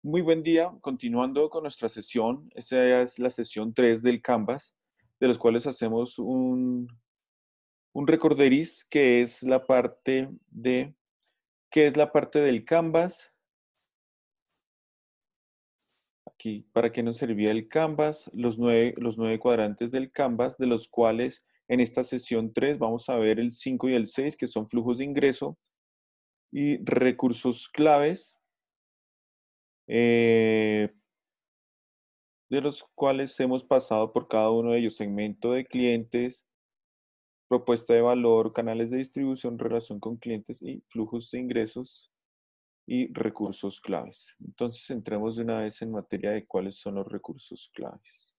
Muy buen día. Continuando con nuestra sesión, esta es la sesión 3 del Canvas, de los cuales hacemos un recorderis, que es la parte del Canvas. Aquí, ¿para qué nos servía el Canvas? Los nueve cuadrantes del Canvas, de los cuales en esta sesión 3 vamos a ver el 5 y el 6, que son flujos de ingreso y recursos claves. De los cuales hemos pasado por cada uno de ellos: segmento de clientes, propuesta de valor, canales de distribución, relación con clientes y flujos de ingresos y recursos claves. Entonces, entremos de una vez en materia de cuáles son los recursos claves.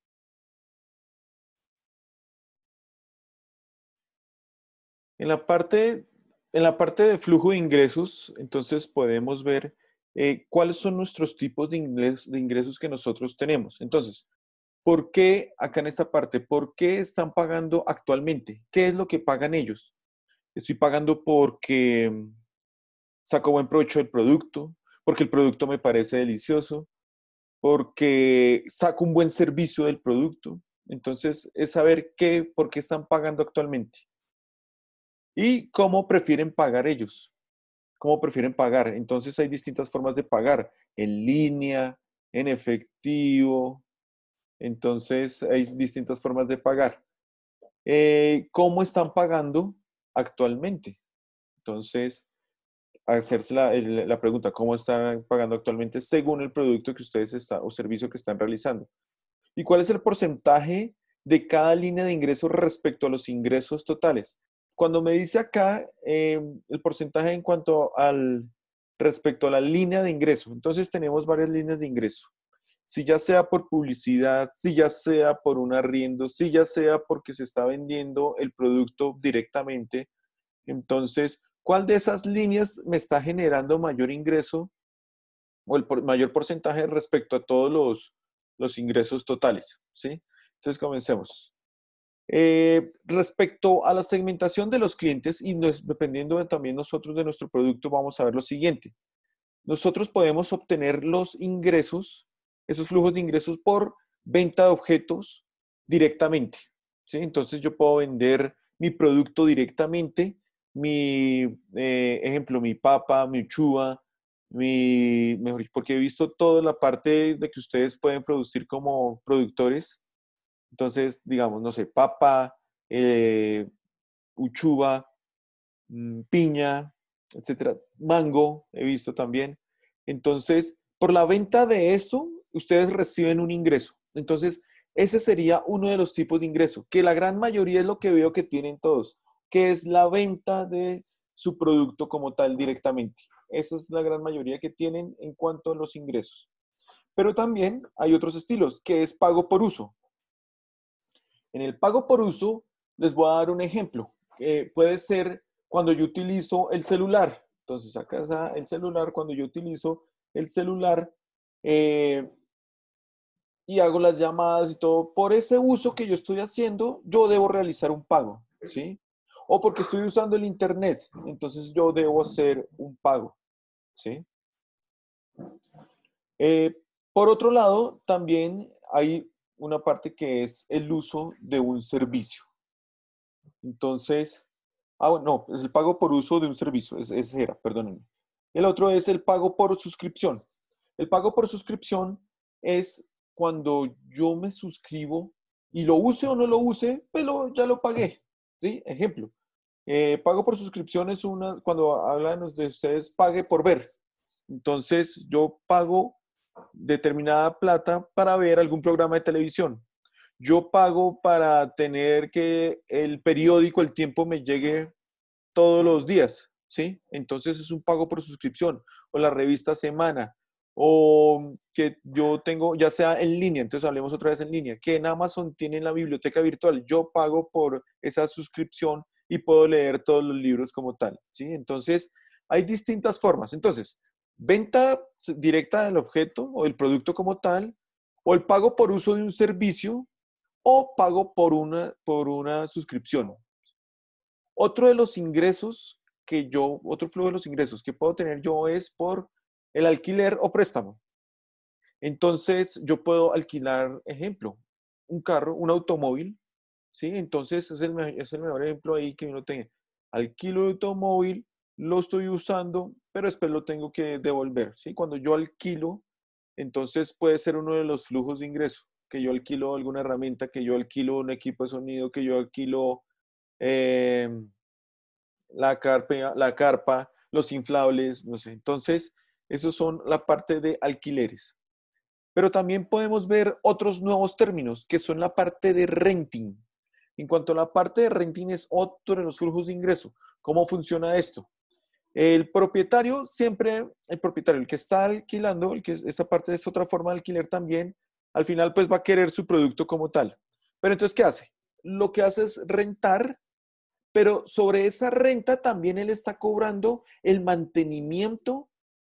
En la parte, en la parte de flujo de ingresos, entonces podemos ver cuáles son nuestros tipos de ingresos que nosotros tenemos. Entonces, ¿por qué acá en esta parte? ¿Por qué están pagando actualmente? ¿Qué es lo que pagan ellos? Estoy pagando porque saco buen provecho del producto, porque el producto me parece delicioso, porque saco un buen servicio del producto. Entonces, es saber por qué están pagando actualmente y cómo prefieren pagar ellos, cómo prefieren pagar. Entonces, hay distintas formas de pagar: en línea, en efectivo. Entonces, hay distintas formas de pagar. ¿Cómo están pagando actualmente? Entonces, hacerse la pregunta: ¿cómo están pagando actualmente según el producto que ustedes están o servicio que están realizando? ¿Y cuál es el porcentaje de cada línea de ingresos respecto a los ingresos totales? Cuando me dice acá el porcentaje en cuanto al respecto a la línea de ingreso, entonces tenemos varias líneas de ingreso. Si ya sea por publicidad, si ya sea por un arriendo, si ya sea porque se está vendiendo el producto directamente, entonces, ¿cuál de esas líneas me está generando mayor ingreso o mayor porcentaje respecto a todos los ingresos totales? ¿Sí? Entonces, comencemos. Respecto a la segmentación de los clientes y dependiendo también nosotros de nuestro producto, vamos a ver lo siguiente. Nosotros podemos obtener los ingresos, esos flujos de ingresos, por venta de objetos directamente. ¿Sí? Entonces yo puedo vender mi producto directamente, ejemplo, mi papa, mi uchuva, mejor dicho, porque he visto toda la parte de que ustedes pueden producir como productores. Entonces, digamos, no sé, papa, uchuva, piña, etcétera, mango, he visto también. Entonces, por la venta de esto, ustedes reciben un ingreso. Entonces, ese sería uno de los tipos de ingreso, que la gran mayoría es lo que veo que tienen todos, que es la venta de su producto como tal directamente. Esa es la gran mayoría que tienen en cuanto a los ingresos. Pero también hay otros estilos, que es pago por uso. En el pago por uso, les voy a dar un ejemplo. Puede ser cuando yo utilizo el celular. Entonces, acá está el celular. Cuando yo utilizo el celular eh, y hago las llamadas y todo, por ese uso que yo estoy haciendo, yo debo realizar un pago, ¿sí? O porque estoy usando el internet, entonces yo debo hacer un pago, ¿sí? Eh, por otro lado, también hay una parte que es el uso de un servicio. Entonces, bueno, no, es el pago por uso de un servicio, ese era, perdónenme. El otro es el pago por suscripción. El pago por suscripción es cuando yo me suscribo y lo use o no lo use, pero ya lo pagué. ¿Sí? Ejemplo, pago por suscripción es cuando hablan de ustedes, pague por ver. Entonces, yo pago determinada plata para ver algún programa de televisión. Yo pago para tener que el periódico El Tiempo me llegue todos los días, ¿sí? Entonces es un pago por suscripción, o la revista Semana, o que yo tengo, ya sea en línea. Entonces hablemos otra vez en línea, que en Amazon tienen la biblioteca virtual. Yo pago por esa suscripción y puedo leer todos los libros como tal, ¿sí? Entonces hay distintas formas. Entonces, venta directa del objeto o del producto como tal, o el pago por uso de un servicio, o pago por una suscripción. Otro flujo de los ingresos que puedo tener yo es por el alquiler o préstamo. Entonces, yo puedo alquilar, ejemplo, un carro, un automóvil, ¿sí? Entonces, es el mejor ejemplo ahí que uno tiene. Alquilo el automóvil, lo estoy usando, pero después lo tengo que devolver, ¿sí? Cuando yo alquilo, entonces puede ser uno de los flujos de ingreso, que yo alquilo alguna herramienta, que yo alquilo un equipo de sonido, que yo alquilo eh, la carpa, los inflables, no sé. Entonces, esos son la parte de alquileres. Pero también podemos ver otros nuevos términos, que son la parte de renting. En cuanto a la parte de renting, es otro de los flujos de ingreso. ¿Cómo funciona esto? El propietario siempre, el propietario, el que está alquilando, el que esta parte es otra forma de alquiler también, al final pues va a querer su producto como tal. Pero entonces, ¿qué hace? Lo que hace es rentar, pero sobre esa renta también él está cobrando el mantenimiento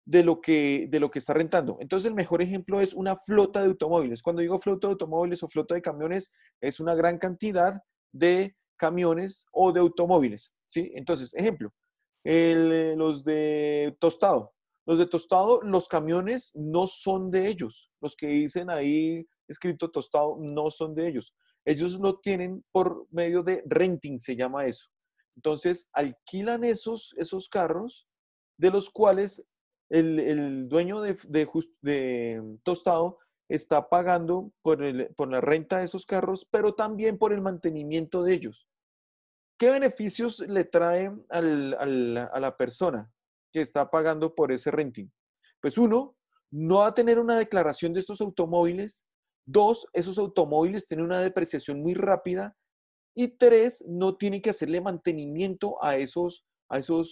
de lo que está rentando. Entonces, el mejor ejemplo es una flota de automóviles. Cuando digo flota de automóviles o flota de camiones, es una gran cantidad de camiones o de automóviles, ¿sí? Entonces, ejemplo, los de Tostado. Los de Tostado, los camiones no son de ellos. Los que dicen ahí escrito Tostado no son de ellos. Ellos lo tienen por medio de renting, se llama eso. Entonces, alquilan esos carros, de los cuales el dueño de Tostado está pagando por la renta de esos carros, pero también por el mantenimiento de ellos. ¿Qué beneficios le trae a la persona que está pagando por ese renting? Pues uno, no va a tener una declaración de estos automóviles. Dos, esos automóviles tienen una depreciación muy rápida. Y tres, no tiene que hacerle mantenimiento a esos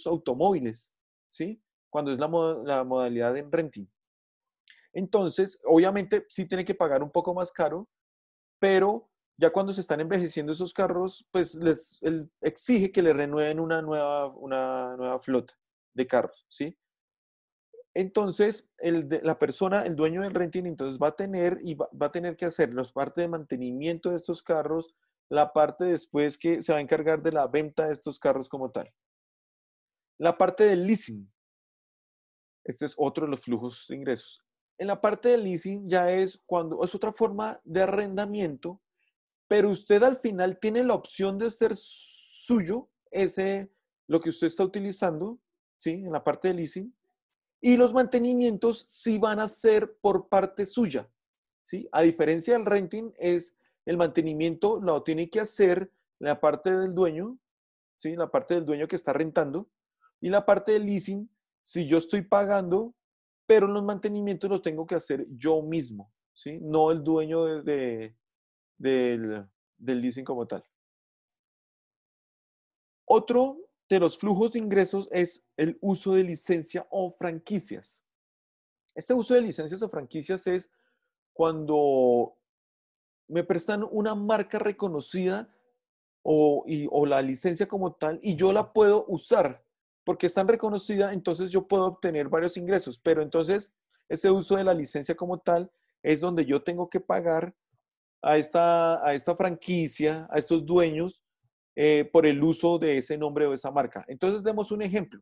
automóviles, ¿sí? Cuando es la modalidad en renting. Entonces, obviamente, sí tiene que pagar un poco más caro, pero ya cuando se están envejeciendo esos carros, pues él exige que le renueven una nueva flota de carros, ¿sí? Entonces, la persona, el dueño del renting, entonces va a tener va a tener que hacer la parte de mantenimiento de estos carros, la parte después que se va a encargar de la venta de estos carros como tal. La parte del leasing, este es otro de los flujos de ingresos. En la parte del leasing ya es cuando es otra forma de arrendamiento, pero usted al final tiene la opción de ser suyo, lo que usted está utilizando, ¿sí? En la parte de leasing. Y los mantenimientos sí van a ser por parte suya, ¿sí? A diferencia del renting, es el mantenimiento lo tiene que hacer la parte del dueño, ¿sí? La parte del dueño que está rentando. Y la parte del leasing, si yo estoy pagando, pero los mantenimientos los tengo que hacer yo mismo, ¿sí? No el dueño del, del leasing como tal. Otro de los flujos de ingresos es el uso de licencia o franquicias. Este uso de licencias o franquicias es cuando me prestan una marca reconocida o la licencia como tal y yo la puedo usar porque es tan reconocida, entonces yo puedo obtener varios ingresos, pero entonces ese uso de la licencia como tal es donde yo tengo que pagar a esta franquicia, a estos dueños, por el uso de ese nombre o esa marca. Entonces, demos un ejemplo.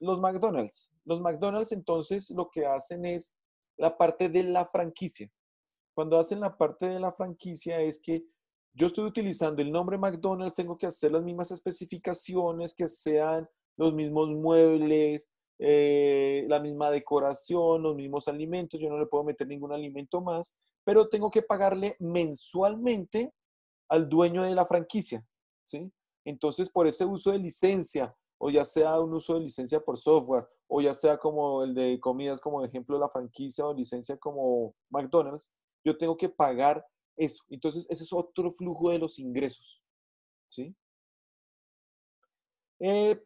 Los McDonald's. Los McDonald's entonces lo que hacen es la parte de la franquicia. Cuando hacen la parte de la franquicia es que yo estoy utilizando el nombre McDonald's, tengo que hacer las mismas especificaciones, que sean los mismos muebles, la misma decoración, los mismos alimentos. Yo no le puedo meter ningún alimento más, pero tengo que pagarle mensualmente al dueño de la franquicia, ¿sí? Entonces, por ese uso de licencia, o ya sea un uso de licencia por software, o ya sea como el de comidas, como ejemplo la franquicia o licencia como McDonald's, yo tengo que pagar eso. Entonces, ese es otro flujo de los ingresos, ¿sí?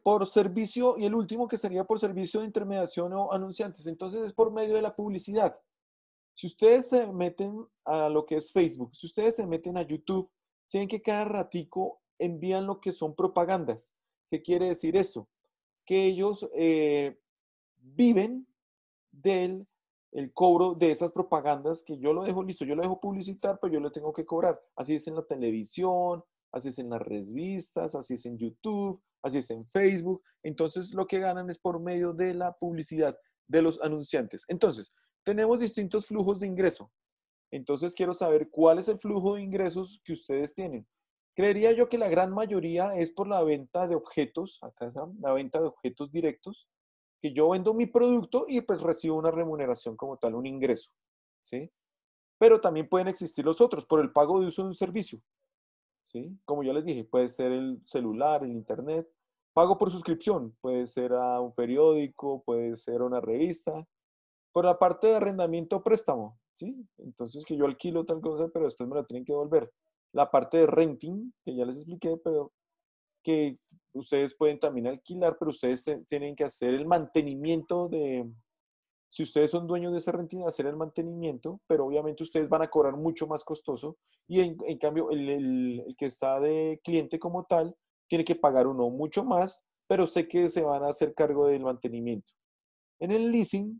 Por servicio, y el último que sería por servicio de intermediación o anunciantes. Entonces, es por medio de la publicidad. Si ustedes se meten a lo que es Facebook, si ustedes se meten a YouTube, tienen que cada ratico envían lo que son propagandas. ¿Qué quiere decir eso? Que ellos viven del el cobro de esas propagandas que yo lo dejo listo, yo lo dejo publicitar, pero yo le tengo que cobrar. Así es en la televisión, así es en las revistas, así es en YouTube, así es en Facebook. Entonces lo que ganan es por medio de la publicidad de los anunciantes. Entonces, tenemos distintos flujos de ingreso. Entonces quiero saber cuál es el flujo de ingresos que ustedes tienen. Creería yo que la gran mayoría es por la venta de objetos, acá está, la venta de objetos directos, que yo vendo mi producto y pues recibo una remuneración como tal, un ingreso, ¿sí? Pero también pueden existir los otros por el pago de uso de un servicio, ¿sí? Como ya les dije, puede ser el celular, el internet, pago por suscripción, puede ser a un periódico, puede ser a una revista, por la parte de arrendamiento o préstamo, ¿sí? Entonces que yo alquilo tal cosa, pero después me la tienen que devolver. La parte de renting, que ya les expliqué, pero que ustedes pueden también alquilar, pero ustedes tienen que hacer el mantenimiento de, si ustedes son dueños de ese renting, hacer el mantenimiento, pero obviamente ustedes van a cobrar mucho más costoso y en cambio el que está de cliente como tal tiene que pagar uno mucho más, pero sé que se van a hacer cargo del mantenimiento. En el leasing,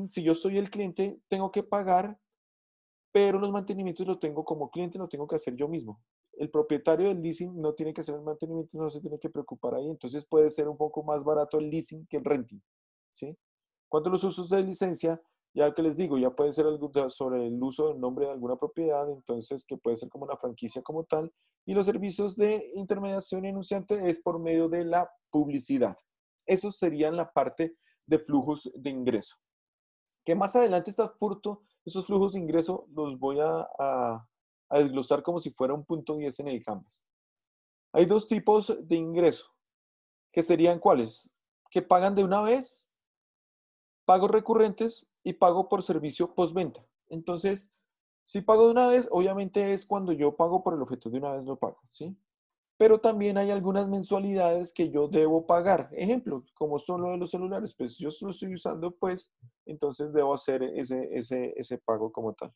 si yo soy el cliente, tengo que pagar, pero los mantenimientos los tengo como cliente, los tengo que hacer yo mismo. El propietario del leasing no tiene que hacer el mantenimiento, no se tiene que preocupar ahí, entonces puede ser un poco más barato el leasing que el renting, ¿sí? Cuanto a los usos de licencia, ya que les digo, ya puede ser algo sobre el uso del nombre de alguna propiedad, entonces que puede ser como una franquicia como tal, y los servicios de intermediación y anunciante es por medio de la publicidad. Eso sería la parte de flujos de ingreso. Que más adelante está punto, esos flujos de ingreso los voy a desglosar como si fuera un punto 10 en el Canvas. Hay dos tipos de ingreso, que serían ¿cuáles? Que pagan de una vez, pagos recurrentes y pago por servicio postventa. Entonces, si pago de una vez, obviamente es cuando yo pago por el objeto de una vez lo pago, ¿sí? Pero también hay algunas mensualidades que yo debo pagar. Ejemplo, como son lo de los celulares, pues yo lo estoy usando, pues entonces debo hacer ese pago como tal.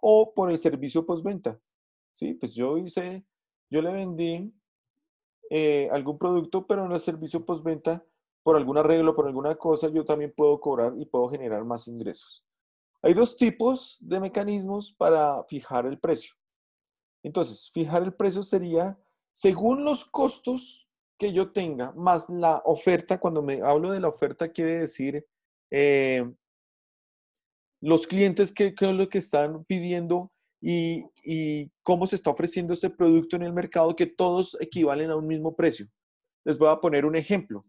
O por el servicio postventa, ¿sí? Pues yo le vendí algún producto, pero en el servicio postventa, por algún arreglo, por alguna cosa, yo también puedo cobrar y puedo generar más ingresos. Hay dos tipos de mecanismos para fijar el precio. Entonces, fijar el precio sería según los costos que yo tenga, más la oferta. Cuando me hablo de la oferta, quiere decir eh, los clientes que es lo que están pidiendo y cómo se está ofreciendo este producto en el mercado, que todos equivalen a un mismo precio. Les voy a poner un ejemplo,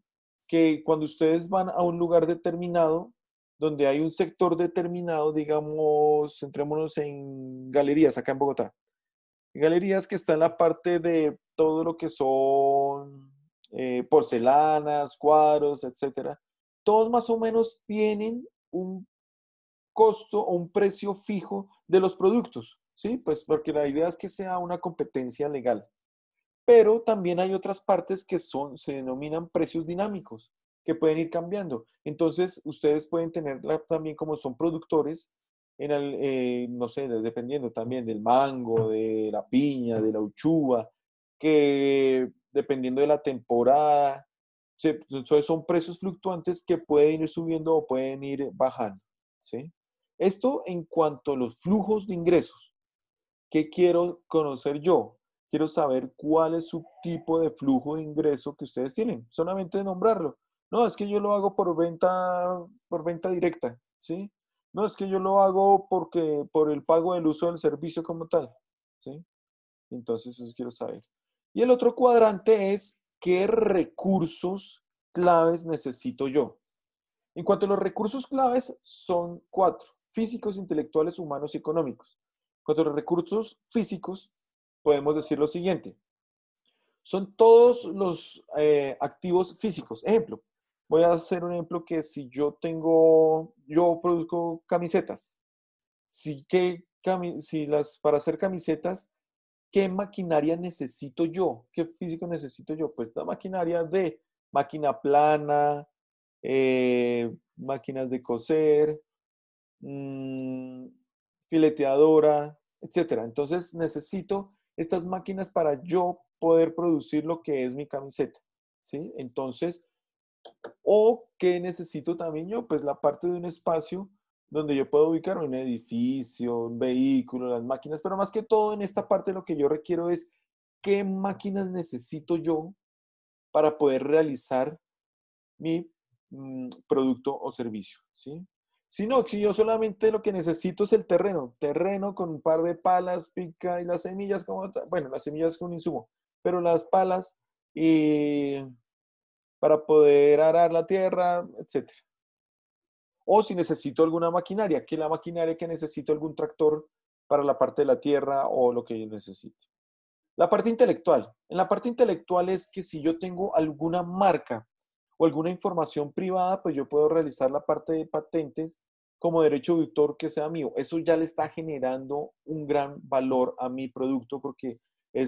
que cuando ustedes van a un lugar determinado, donde hay un sector determinado, digamos, centrémonos en galerías acá en Bogotá. Galerías que está en la parte de todo lo que son porcelanas, cuadros, etcétera. Todos más o menos tienen un costo o un precio fijo de los productos, ¿sí? Pues porque la idea es que sea una competencia legal. Pero también hay otras partes que se denominan precios dinámicos, que pueden ir cambiando. Entonces, ustedes pueden tener también, como son productores, no sé, dependiendo también del mango, de la piña, de la uchuva, que dependiendo de la temporada, entonces son precios fluctuantes que pueden ir subiendo o pueden ir bajando, ¿sí? Esto en cuanto a los flujos de ingresos. ¿Qué quiero conocer yo? Quiero saber cuál es su tipo de flujo de ingreso que ustedes tienen, solamente de nombrarlo. No, es que yo lo hago por venta directa, ¿sí? No, es que yo lo hago por el pago del uso del servicio como tal, ¿sí? Entonces, eso quiero saber. Y el otro cuadrante es qué recursos claves necesito yo. En cuanto a los recursos claves, son cuatro: físicos, intelectuales, humanos y económicos. En cuanto a los recursos físicos, podemos decir lo siguiente. Son todos los activos físicos. Ejemplo, voy a hacer un ejemplo que si yo produzco camisetas. Para hacer camisetas, ¿qué maquinaria necesito yo? ¿Qué físico necesito yo? Pues la maquinaria de máquina plana, máquinas de coser, mmm, fileteadora, etcétera. Entonces necesito estas máquinas para yo poder producir lo que es mi camiseta, ¿sí? Entonces, o qué necesito también yo, pues la parte de un espacio donde yo puedo ubicar un edificio, un vehículo, las máquinas, pero más que todo en esta parte lo que yo requiero es qué máquinas necesito yo para poder realizar mi producto o servicio, ¿sí? Si no, si yo solamente lo que necesito es el terreno, terreno con un par de palas, pica y las semillas como tal. Bueno, las semillas con insumo, pero las palas y para poder arar la tierra, etcétera. O si necesito alguna maquinaria, que la maquinaria que necesito algún tractor para la parte de la tierra o lo que yo necesite. La parte intelectual. En la parte intelectual es que si yo tengo alguna marca o alguna información privada, pues yo puedo realizar la parte de patentes como derecho de autor que sea mío. Eso ya le está generando un gran valor a mi producto porque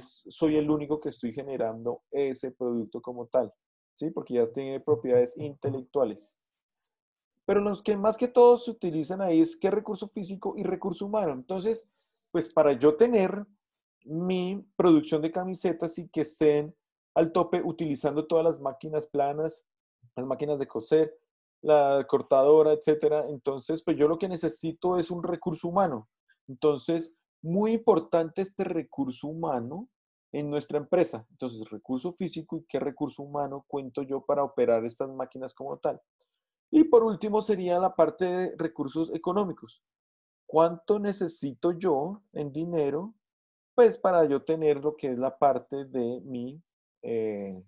soy el único que estoy generando ese producto como tal, ¿sí? Porque ya tiene propiedades intelectuales. Pero los que más que todos se utilizan ahí es qué recurso físico y recurso humano. Entonces, pues para yo tener mi producción de camisetas y que estén al tope utilizando todas las máquinas planas, las máquinas de coser, la cortadora, etcétera. Entonces, pues yo lo que necesito es un recurso humano. Entonces, muy importante este recurso humano en nuestra empresa. Entonces, recurso físico y qué recurso humano cuento yo para operar estas máquinas como tal. Y por último sería la parte de recursos económicos. ¿Cuánto necesito yo en dinero? Pues para yo tener lo que es eh,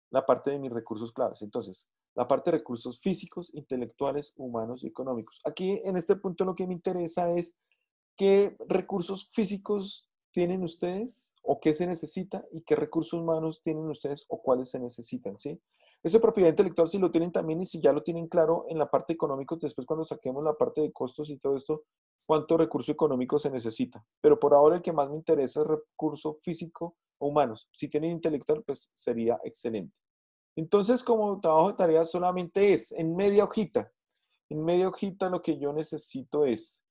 la parte de mis recursos claves. Entonces, la parte de recursos físicos, intelectuales, humanos y económicos. Aquí en este punto lo que me interesa es qué recursos físicos tienen ustedes o qué se necesita y qué recursos humanos tienen ustedes o cuáles se necesitan, ¿sí? Eso de propiedad intelectual si lo tienen también y si ya lo tienen claro en la parte económica, después cuando saquemos la parte de costos y todo esto, cuánto recurso económico se necesita. Pero por ahora el que más me interesa es recurso físico o humanos. Si tienen intelectual, pues sería excelente. Entonces, como trabajo de tarea solamente es en media hojita. En media hojita lo que yo necesito es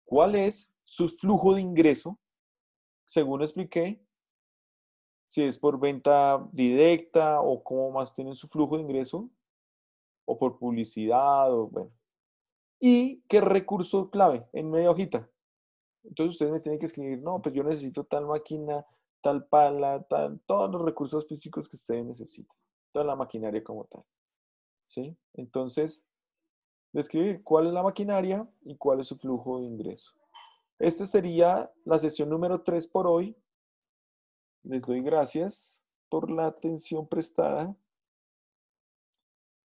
cuál es su flujo de ingreso, según expliqué, si es por venta directa o cómo más tienen su flujo de ingreso, o por publicidad, o bueno. Y qué recurso clave en media hojita. Entonces ustedes me tienen que escribir, no, pues yo necesito tal máquina, tal pala, tal, todos los recursos físicos que ustedes necesiten, toda la maquinaria como tal. ¿Sí? Entonces, describir cuál es la maquinaria y cuál es su flujo de ingreso. Esta sería la sesión número 3 por hoy. Les doy gracias por la atención prestada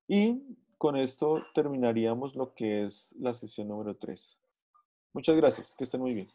y con esto terminaríamos lo que es la sesión número 3. Muchas gracias, que estén muy bien.